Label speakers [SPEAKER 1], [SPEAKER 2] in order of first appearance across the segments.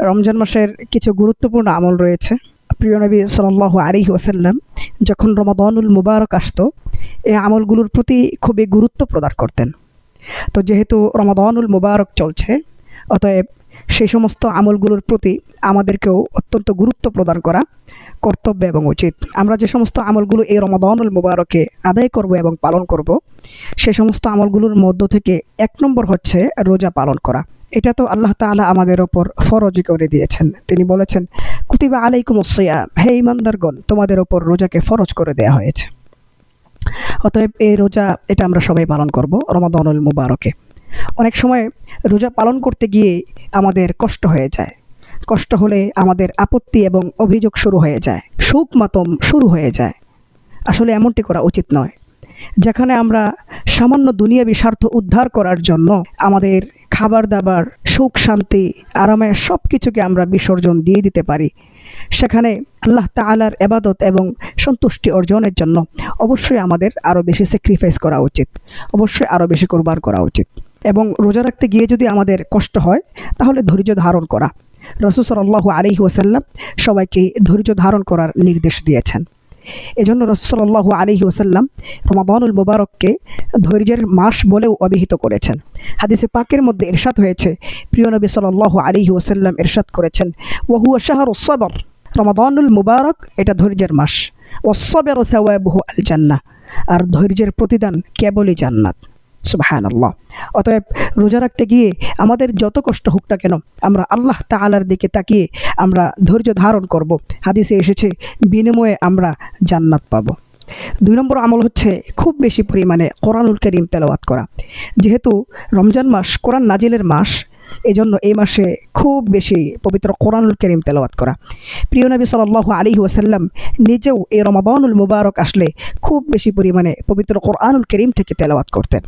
[SPEAKER 1] রমজান মাসের কিছু গুরুত্বপূর্ণ আমল রয়েছে। প্রিয় নবী সাল্লাল্লাহু আলাইহি ওয়াসাল্লাম যখন রমাদানুল মুবারক আসতো, এই আমলগুলোর প্রতি খুবই গুরুত্ব প্রদান করতেন। তো যেহেতু রমাদানুল মুবারক চলছে, অতএব সেই সমস্ত আমলগুলোর প্রতি আমাদেরকেও অত্যন্ত গুরুত্ব প্রদান করা কর্তব্য এবং উচিত। আমরা যে সমস্ত আমলগুলো এই রমাদানুল মুবারকে আদায় করব এবং পালন করব, সে সমস্ত আমলগুলোর মধ্য থেকে 1 নম্বর হচ্ছে রোজা পালন করা। এটা তো আল্লাহ তাআলা আমাদের ওপর ফরজ করে দিয়েছেন। তিনি বলেছেন, কুতিবা আলাইকুমুস সিয়াম, হে ঈমানদারগণ, তোমাদের ওপর রোজাকে ফরজ করে দেয়া হয়েছে। অতএব এই রোজা এটা আমরা সবাই পালন করব রমাদানুল মুবারকে। অনেক সময় রোজা পালন করতে গিয়ে আমাদের কষ্ট হয়ে যায়। কষ্ট হলে আমাদের আপত্তি এবং অভিযোগ শুরু হয়ে যায়, শোক মাতম শুরু হয়ে যায়। আসলে এমনটি করা উচিত নয়। যেখানে আমরা সামান্য দুনিয়াবি স্বার্থ উদ্ধার করার জন্য আমাদের খাবার দাবার, সুখ শান্তি, আরামে সব কিছুকে আমরা বিসর্জন দিয়ে দিতে পারি, সেখানে আল্লাহ তাআলার ইবাদত এবং সন্তুষ্টি অর্জনের জন্য অবশ্যই আমাদের আরও বেশি স্যাক্রিফাইস করা উচিত, অবশ্যই আরও বেশি কোরবান করা উচিত। এবং রোজা রাখতে গিয়ে যদি আমাদের কষ্ট হয়, তাহলে ধৈর্য ধারণ করা। রাসূল সাল্লাল্লাহু আলাইহি ওয়াসাল্লাম সবাইকে ধৈর্য ধারণ করার নির্দেশ দিয়েছেন। এজন্য রাসূল সাল্লাল্লাহু আলাইহি ওয়াসাল্লাম রমাদানুল মুবারককে ধৈর্যের মাস বলেও অভিহিত করেছেন। হাদিসে পাকের মধ্যে ইরশাদ হয়েছে, প্রিয় নবী সাল্লাল্লাহু আলাইহি ওয়াসাল্লাম ইরশাদ করেছেন, ওয়া হুয়া শাহরুস সাবর, রমাদানুল মুবারক এটা ধৈর্যের মাস। ওয়াস সাবরু সাওয়াবুহু আল জান্নাহ, আর ধৈর্যের প্রতিদান কেবলই জান্নাত। সুবহানাল্লাহ। অতএব রোজা রাখতে গিয়ে আমাদের যত কষ্ট হোক না কেন, আমরা আল্লাহ তাআলার দিকে তাকিয়ে আমরা ধৈর্য ধারণ করব। হাদিসে এসেছে, বিনিময়ে আমরা জান্নাত পাবো। 2 নম্বর আমল হচ্ছে খুব বেশি পরিমাণে কোরআনুল কারীম তেলাওয়াত করা। যেহেতু রমজান মাস কোরআন নাজিলের মাস, এজন্য এই মাসে খুব বেশি পবিত্র কোরআনুল কারীম তেলাওয়াত করা। প্রিয় নবী সাল্লাল্লাহু আলাইহি ওয়াসাল্লাম নিজেও এই রমাদানুল মুবারক আসলে খুব বেশি পরিমাণে পবিত্র কোরআনুল কারীম থেকে তেলাওয়াত করতেন।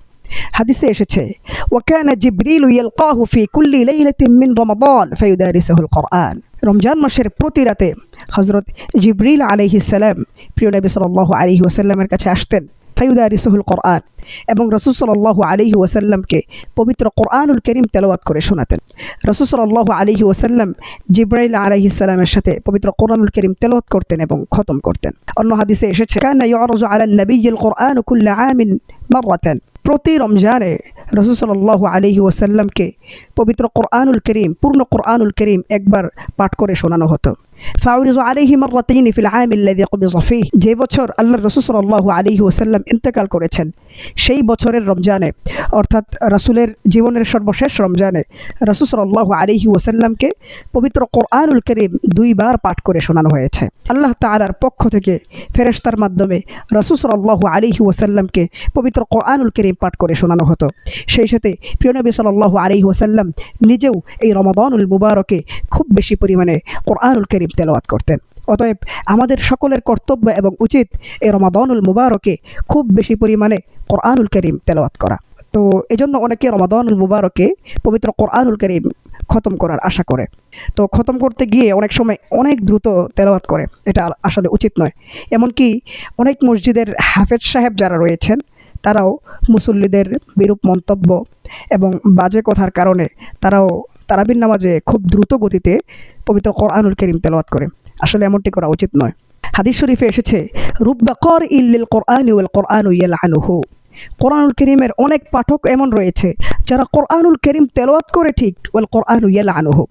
[SPEAKER 1] হাদিসে এসেছে, ওয়াকানা জিবরিল ইয়ালকাহু ফি কুল্লি লাইলাতিন মিন রমাদান ফায়ুদারিসুহুল কোরআন, রমজান মাসের প্রতি রাতে হযরত জিবরিল আলাইহিস সালাম প্রিয় নবী সাল্লাল্লাহু আলাইহি ওয়াসাল্লামের কাছে আসতেন, ফায়ুদারিসুহুল কোরআন, এবং রাসূল সাল্লাল্লাহু আলাইহি ওয়াসাল্লামকে পবিত্র কোরআনুল কারীম তেলাওয়াত করে শোনাতেন। রাসূল সাল্লাল্লাহু আলাইহি ওয়াসাল্লাম জিবরাইল আলাইহিস সালামের সাথে পবিত্র কোরআনুল কারীম তেলাওয়াত করতেন এবং খতম করতেন। অন্য হাদিসে এসেছে, কানা ইউরাজু আলান নাবিয়্যিল কোরআন কুল্লা আমিন মাররাতান, প্রতি রমজানে রাসূল সাল্লাল্লাহু আলাইহি ওয়াসাল্লামকে পবিত্র কোরআনুল কারীম, পূর্ণ কোরআনুল কারীম একবার পাঠ করে শোনানো হতো। ফাউরিজু আলাইহি মাররাতাইন ফিল আম আল্লাযী কুবিযা ফীহ, যে বছর আল্লাহর রাসূল সাল্লাল্লাহু আলাইহি ওয়াসাল্লাম ইন্তেকাল করেছেন, সেই বছরের রমজানে, অর্থাৎ রাসূলের জীবনের সর্বশেষ রমজানে রাসূল সাল্লাল্লাহু আলাইহি ওয়াসাল্লামকে পবিত্র কোরআনুল কারীম 2 বার পাঠ করে শোনানো হয়েছে। আল্লাহ তাআলার পক্ষ থেকে ফেরেশতার মাধ্যমে রাসূল সাল্লাল্লাহু আলাইহি ওয়াসাল্লামকে পবিত্র কোরআনুল কারীম পাঠ করে শোনানো হতো। সেই সাথে প্রিয় নবী সাল্লাল্লাহু আলাইহি ওয়াসাল্লাম নিজেও এই রমাদানুল মুবারকে খুব বেশি পরিমাণে কোরআনুল কারীম তেলাওয়াত করতেন। অতএব আমাদের সকলের কর্তব্য এবং উচিত এই রমাদানুল মুবারকে খুব বেশি পরিমাণে কোরআনুল কারীম তেলাওয়াত করা। তো এজন্য অনেকে রমাদানুল মুবারকে পবিত্র কোরআনুল কারীম খতম করার আশা করে। তো খতম করতে গিয়ে অনেক সময় অনেক দ্রুত তেলাওয়াত করে, এটা আসলে উচিত নয়। এমনকি অনেক মসজিদের হাফেজ সাহেব যারা রয়েছেন, তারাও মুসল্লিদের বিরূপ মন্তব্য এবং বাজে কথার কারণে তারাও তারাবির নামাজে খুব দ্রুত গতিতে পবিত্র কোরআনুল কারীম তেলাওয়াত করে। আসলে এমনটি করা উচিত নয়। হাদিস শরীফে এসেছে, রুব্বা কারিইল লিল কোরআনি ওয়াল কোরআনু ইয়ালআনুহু, কোরআনুল কারীমের অনেক পাঠক এমন রয়েছে যারা কোরআনুল কারীম তেলাওয়াত করে ঠিক, ওয়াল কোরআনু ইয়ালআনুহু,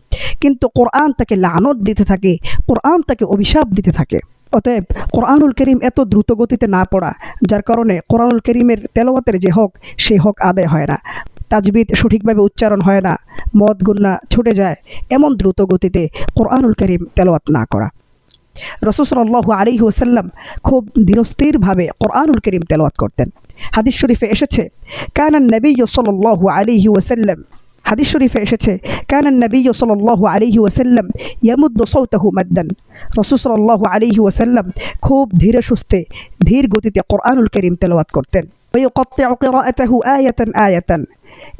[SPEAKER 1] কিন্তু কোরআন তাকে লানত দিতে থাকে, কোরআন তাকে অভিশাপ দিতে থাকে। অতএব কোরআনুল কারীম এত দ্রুত গতিতে না পড়া, যার কারণে কোরআনুল কারীমের তেলাওয়াতের যে হক, সেই হক আদায় হয় না, তাজবিদ সঠিকভাবে উচ্চারণ হয় না, মদ গুন্না ছুটে যায়, এমন দ্রুত গতিতে কোরআনুল কারীম তেলাওয়াত না করা। রাসূল সাল্লাল্লাহু আলাইহি ওয়াসাল্লাম খুব ধীরস্থিরভাবে কোরআনুল কারীম তেলাওয়াত করতেন। হাদিস শরীফে এসেছে, কানা নবী সাল্লাল্লাহু আলাইহি ওয়াসাল্লাম, হাদিস শরীফে এসেছে, কানা নবী সাল্লাল্লাহু আলাইহি ওয়াসাল্লাম ইয়ামুদ্দু সাওতাহু মাদ্দান, রাসূল সাল্লাল্লাহু আলাইহি ওয়াসাল্লাম খুব ধীরে সুস্থে, ধীর গতিতে কোরআনুল কারীম তেলাওয়াত করতেন। ওয়া ইউকাত্তিউ কিরাআতাহু আয়াতান আয়াতান,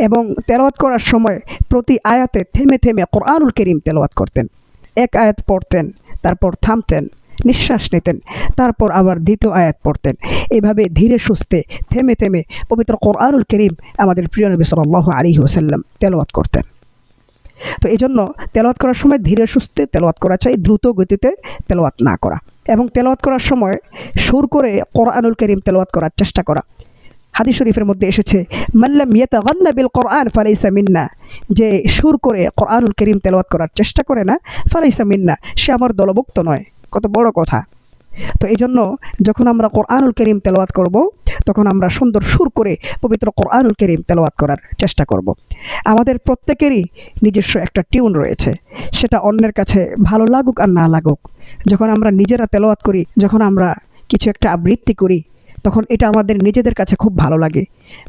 [SPEAKER 1] এবং তেলাওয়াত করার সময় প্রতি আয়াতে থেমে থেমে কোরআনুল কারীম তেলাওয়াত করতেন। এক আয়াত পড়তেন, তারপর থামতেন, নিঃশ্বাস নিতেন, তারপর আবার দ্বিতীয় আয়াত পড়তেন। এভাবে ধীরে সুস্থে থেমে থেমে পবিত্র কোরআনুল কারীম আমাদের প্রিয় নবী সাল্লাল্লাহু আলাইহি ওয়াসাল্লাম তেলাওয়াত করতেন। তো এই জন্য তেলাওয়াত করার সময় ধীরে সুস্থে তেলাওয়াত করা চাই, দ্রুত গতিতে তেলাওয়াত না করা। এবং তেলাওয়াত করার সময় সুর করে কোরআনুল কারীম তেলাওয়াত করার চেষ্টা করা। হাদিস শরীফের মধ্যে এসেছে, মাল্লাম ইয়াতাগান্না বিল কোরআন ফালাইসা মিন্না, যে সুর করে কোরআনুল কারীম তেলাওয়াত করার চেষ্টা করে না, ফালাইসা মিন্না, সে আমার দলভুক্ত নয়। কত বড় কথা! তো এই জন্য যখন আমরা কোরআনুল কারীম তেলাওয়াত করব, তখন আমরা সুন্দর সুর করে পবিত্র কোরআনুল কারীম তেলাওয়াত করার চেষ্টা করব। আমাদের প্রত্যেকেরই নিজস্ব একটা টিউন রয়েছে, সেটা অন্যের কাছে ভালো লাগুক আর না লাগুক, যখন আমরা নিজেরা তেলাওয়াত করি, যখন আমরা কিছু একটা আবৃত্তি করি, তখন এটা আমাদের নিজেদের কাছে খুব ভালো লাগে।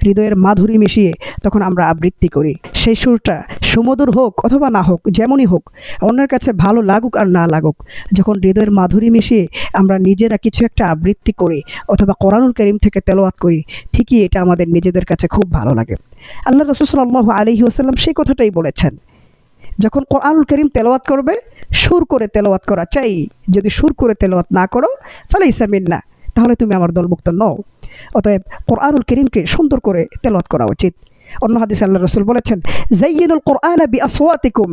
[SPEAKER 1] হৃদয়ের মাধুরী মিশিয়ে তখন আমরা আবৃত্তি করি। সেই সুরটা সুমধুর হোক অথবা না হোক, যেমনই হোক, অন্যের কাছে ভালো লাগুক আর না লাগুক, যখন হৃদয়ের মাধুরী মিশিয়ে আমরা নিজেরা কিছু একটা আবৃত্তি করি অথবা কোরআনুল কারীম থেকে তেলাওয়াত করি, ঠিকই এটা আমাদের নিজেদের কাছে খুব ভালো লাগে। আল্লাহ রাসূল সাল্লাল্লাহু আলাইহি ওয়াসাল্লাম সেই কথাটাই বলেছেন, যখন কোরআনুল কারীম তেলাওয়াত করবে সুর করে তেলাওয়াত করা চাই। যদি সুর করে তেলাওয়াত না করো, ফালাইসা মিন্না, তাহলে তুমি আমার দলভুক্ত নও। অতএব কোরআনুল কারীমকে সুন্দর করে তেলাওয়াত করা উচিত। অন্য হাদিসে আল্লাহ রাসূল বলেছেন, যায়্যিনুল কোরআনা বিআসওয়াতিকুম,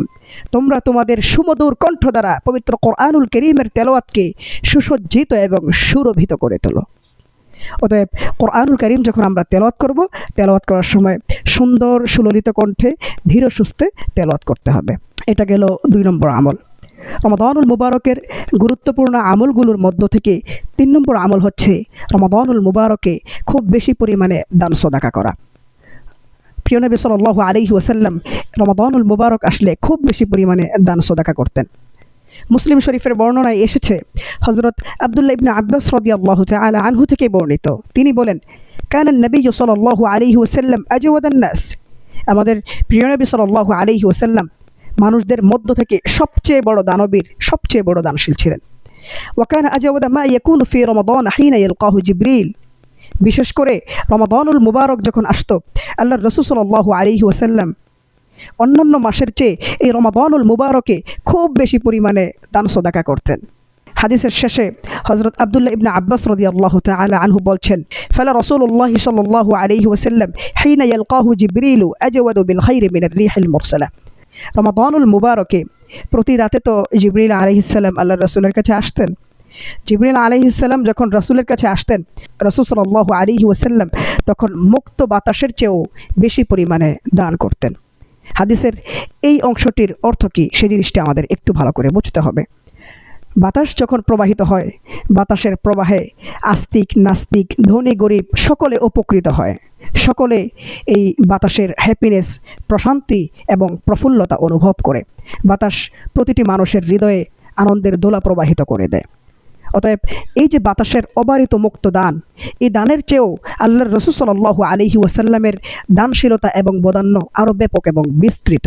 [SPEAKER 1] তোমরা তোমাদের সুমধুর কণ্ঠ দ্বারা পবিত্র কোরআনুল কারীমের তেলাওয়াতকে সুসজ্জিত এবং সুরভিত করে তোলো। অতএব কোরআনুল কারীম যখন আমরা তেলাওয়াত করব, তেলাওয়াত করার সময় সুন্দর সুললিত কণ্ঠে ধীর সুস্থে তেলাওয়াত করতে হবে। এটা গেল 2 নম্বর আমল। রমাদানুল মুবারকের গুরুত্বপূর্ণ আমলগুলোর মধ্য থেকে 3 নম্বর আমল হচ্ছে রমাদানুল মুবারকে খুব বেশি পরিমাণে দান সদাকা করা। প্রিয় নবী সাল্লাল্লাহু আলাইহি ওয়াসাল্লাম রমাদানুল মুবারক আসলে খুব বেশি পরিমাণে দান সদাকা করতেন। মুসলিম শরীফের বর্ণনায় এসেছে, হযরত আব্দুল্লাহ ইবনে আব্বাস রাদিয়াল্লাহু তাআলা আনহু থেকে বর্ণিত, তিনি বলেন, কানান নবী সাল্লাল্লাহু আলাইহি ওয়াসাল্লাম আজওয়াদান নাস, আমাদের প্রিয় নবী সাল্লাল্লাহু আলাইহি ওয়াসাল্লাম মানুষদের মধ্য থেকে সবচেয়ে বড় দানবীর, সবচেয়ে বড় দানশীল ছিলেন। ওয়াকানা আজওয়াদা মা ইয়াকুনু ফি রমাদান হিনা ইয়ালকাহু জিবরিল, বিশেষ করে রমাদানুল মুবারক যখন আসতো, আল্লাহর রাসূল সাল্লাল্লাহু আলাইহি ওয়াসাল্লাম অন্যান্য মাসের চেয়ে এই রমাদানুল মুবারকে খুব বেশি পরিমাণে দান সদাকা করতেন। হাদিসের শেষে হযরত আব্দুল্লাহ ইবনে আব্বাস রাদিয়াল্লাহু তাআলা আনহু বলছেন, ফালা রাসূলুল্লাহ সাল্লাল্লাহু আলাইহি ওয়াসাল্লাম হিনা ইয়ালকাহু জিবরিলু আজওয়াদু বিল খাইরি মিনার রিহিল মুরসালা, রমাদানুল মুবারকে প্রতি রাতে তো জিবরিল আলাইহিস সালাম আল্লাহর রাসূলের কাছে আসতেন। জিবরিল আলাইহিস সালাম যখন রাসূলের কাছে আসতেন, রাসূল সাল্লাল্লাহু আলাইহি ওয়াসাল্লাম তখন মুক্ত বাতাসের চেয়েও বেশি পরিমাণে দান করতেন। হাদিসের এই অংশটির অর্থ কী, সেই জিনিসটি আমাদের একটু ভালো করে বুঝতে হবে। বাতাস যখন প্রবাহিত হয়, বাতাসের প্রবাহে আস্তিক নাস্তিক ধনী গরিব সকলে উপকৃত হয়, সকলে এই বাতাসের হ্যাপিনেস, প্রশান্তি এবং প্রফুল্লতা অনুভব করে। বাতাস প্রতিটি মানুষের হৃদয়ে আনন্দের দোলা প্রবাহিত করে দেয়। অতএব এই যে বাতাসের অবারিত মুক্ত দান, এই দানের চেয়েও আল্লাহর রাসূল সাল্লাল্লাহু আলাইহি ওয়াসাল্লামের দানশীলতা এবং বদান্য আরও ব্যাপক এবং বিস্তৃত।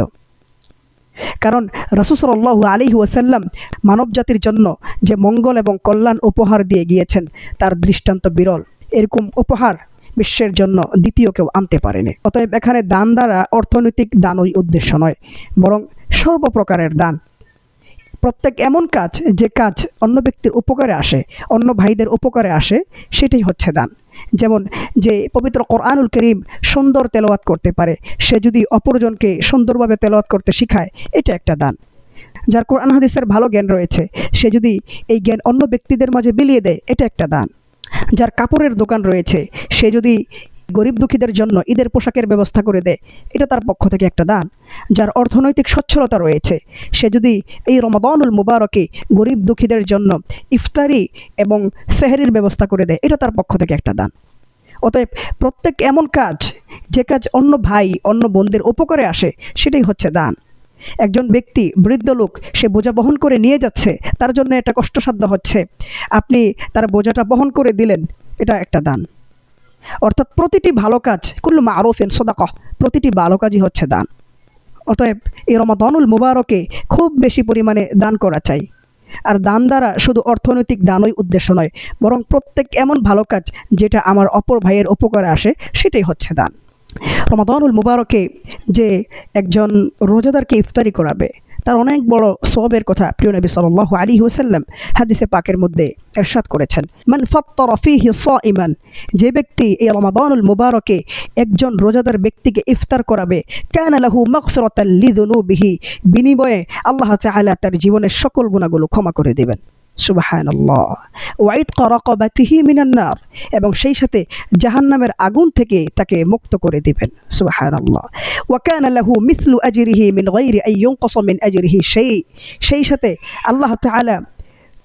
[SPEAKER 1] কারণ রাসূল সাল্লাল্লাহু আলাইহি ওয়াসাল্লাম মানব জাতির জন্য যে মঙ্গল এবং কল্যাণ উপহার দিয়ে গিয়েছেন, তার দৃষ্টান্ত বিরল। এরকম উপহার বিশ্বের জন্য দ্বিতীয় কেউ আনতে পারেনি। অতএব এখানে দান দ্বারা অর্থনৈতিক দানই উদ্দেশ্য নয়, বরং সর্বপ্রকারের দান। প্রত্যেক এমন কাজ যে কাজ অন্য ব্যক্তির উপকারে আসে, অন্য ভাইদের উপকারে আসে, সেটাই হচ্ছে দান। যেমন যে পবিত্র কোরআনুল কারীম সুন্দর তেলাওয়াত করতে পারে, সে যদি অপরজনকে সুন্দরভাবে তেলাওয়াত করতে শেখায়, এটা একটা দান। যার কোরআন হাদিসের ভালো জ্ঞান রয়েছে, সে যদি এই জ্ঞান অন্য ব্যক্তিদের মাঝে বিলিয়ে দেয়, এটা একটা দান। যার কাপড়ের দোকান রয়েছে, সে যদি গরিব দুঃখীদের জন্য ঈদের পোশাকের ব্যবস্থা করে দেয়, এটা তার পক্ষ থেকে একটা দান। যার অর্থনৈতিক সচ্ছলতা রয়েছে, সে যদি এই রমাদানুল মুবারকে গরিব দুঃখীদের জন্য ইফতারি এবং সেহরির ব্যবস্থা করে দেয়, এটা তার পক্ষ থেকে একটা দান। অতএব প্রত্যেক এমন কাজ যে কাজ অন্য ভাই অন্য বোনদের উপকারে আসে, সেটাই হচ্ছে দান। একজন ব্যক্তি বৃদ্ধ লোক, সে বোঝা বহন করে নিয়ে যাচ্ছে, তার জন্য এটা কষ্টসাধ্য হচ্ছে, আপনি তার বোঝাটা বহন করে দিলেন, এটা একটা দান। অর্থাৎ প্রতিটি ভালো কাজ, কুল্লু মারুফিন সাদাকাহ, প্রতিটি ভালো কাজই হচ্ছে দান। অতএব এই রমাদানুল মুবারকে খুব বেশি পরিমাণে দান করা চাই। আর দান দ্বারা শুধু অর্থনৈতিক দানই উদ্দেশ্য নয়, বরং প্রত্যেক এমন ভালো কাজ যেটা আমার অপর ভাইয়ের উপকারে আসে, সেটাই হচ্ছে দান। রমাদানুল মুবারকে যে একজন রোজাদারকে ইফতারি করাবে, তার অনেক বড় সওয়াবের কথা প্রিয় নবী সাল্লাল্লাহু আলাইহি ওয়াসাল্লাম হাদিসে পাকের মধ্যে ইরশাদ করেছেন, মান ফাত্তারা ফীহি সাইমান, যে ব্যক্তি এই রমাদানুল মুবারকে একজন রোজাদার ব্যক্তিকে ইফতার করাবে, কানা লাহু মাগফিরাতাল লিযুনুবিহি, বিনিময়ে আল্লাহ তাআলা তার জীবনের সকল গুনাহগুলো ক্ষমা করে দিবেন। সুবহানাল্লাহ। ওয়া ইতকা রাকাবাতিহি মিনান নার, এবং সেই সাথে জাহান্নামের আগুন থেকে তাকে মুক্ত করে দিবেন। সুবহানাল্লাহ। ওয়া কানা লাহু মিসলু আজরিহি মিন গায়রি আন ইউনকাসা মিন আজরিহি শাই, সেই সাথে আল্লাহ তাআলা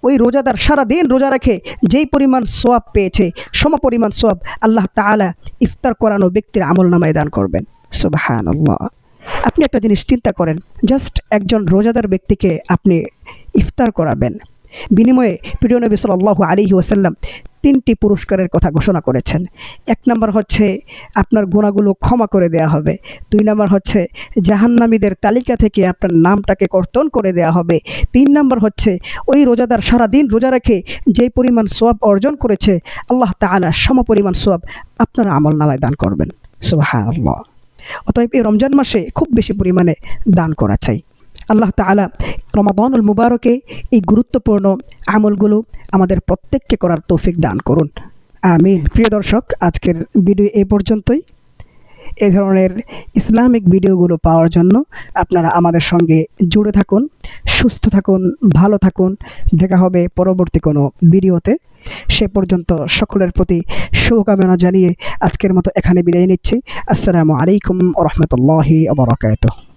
[SPEAKER 1] ওই রোজাদার সারা দিন রোজা রেখে যেই পরিমাণ সওয়াব পেয়েছে সমপরিমাণ সওয়াব আল্লাহ তাআলা ইফতার করানো ব্যক্তির আমলনামায় দান করবেন। সুবহানাল্লাহ। আপনি একটা জিনিস চিন্তা করেন, জাস্ট একজন রোজাদার ব্যক্তিকে আপনি ইফতার করাবেন, বিনিময়ে প্রিয় নবী সাল্লাল্লাহু আলাইহি ওয়াসাল্লাম 3টি পুরস্কারের কথা ঘোষণা করেছেন। 1 নম্বর হচ্ছে আপনার গুনাহগুলো ক্ষমা করে দেয়া হবে। 2 নম্বর হচ্ছে জাহান্নামীদের তালিকা থেকে আপনার নামটাকে কর্তন করে দেয়া হবে। 3 নম্বর হচ্ছে ওই রোজাদার সারা দিন রোজা রেখে যে পরিমাণ সওয়াব অর্জন করেছে আল্লাহ তাআলা সমপরিমাণ সওয়াব আপনার আমলনামায় দান করবেন। সুবহানাল্লাহ। অতএব এই রমজান মাসে খুব বেশি পরিমাণে দান করা চাই। আল্লাহ তাআলা রমাদানুল মুবারকে এই গুরুত্বপূর্ণ আমলগুলো আমাদের প্রত্যেককে করার তৌফিক দান করুন, আমিন। প্রিয় দর্শক, আজকের ভিডিও এই পর্যন্তই। এই ধরনের ইসলামিক ভিডিওগুলো পাওয়ার জন্য আপনারা আমাদের সঙ্গে জুড়ে থাকুন, সুস্থ থাকুন, ভালো থাকুন। দেখা হবে পরবর্তী কোনো ভিডিওতে। সে পর্যন্ত সকলের প্রতি শুভকামনা জানিয়ে আজকের মতো এখানে বিদায় নিচ্ছি। আসসালামু আলাইকুম ওয়া রাহমাতুল্লাহি ওয়া বারাকাতুহু।